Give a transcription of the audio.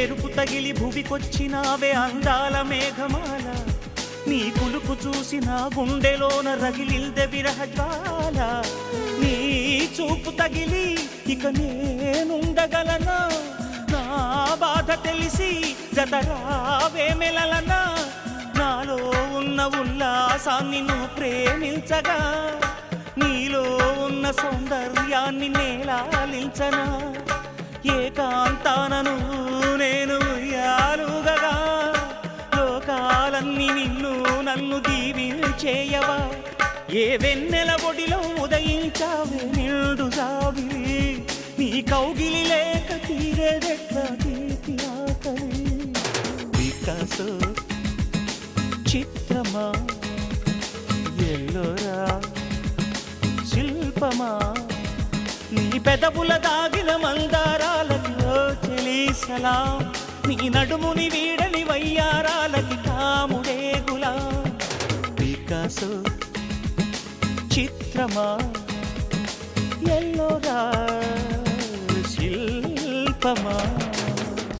మెరుపు తగిలి భువికొచ్చినావే అందాల మేఘమాల నీ కులుకు చూసి నా గుండెలోన రగిలిల్దె విరహజ్వాల నీ చూపు తగిలి ఇక నేనుండగలనా నా బాధ తెలిసి జతరావే మెలలనా నాలో ఉన్న ఉల్లాసాన్ని నువ్వు ప్రేమించగా నీలో ఉన్న సౌందర్యాన్ని నేలాలించనా ఏకాంతానను నేను ఉయ్యాలుగగా లోకాలన్నీ నిన్ను నన్ను దీవించేయవా ఏ వెన్నెల ఒడిలో ఉదయించావే నిండు జాబిలి నీ కౌగిలి లేక తీరేదెట్లా తీపి ఆకలి వికాసో చిత్రమా ఎల్లోరా శిల్పమా నీ పెదవుల దాగిన మందారాలలో చెలీసలా నీ నడుముని వీడని వయ్యారాలకి కాముడే గులా వికాసో చిత్రమా ఎల్లోరా శిల్పమా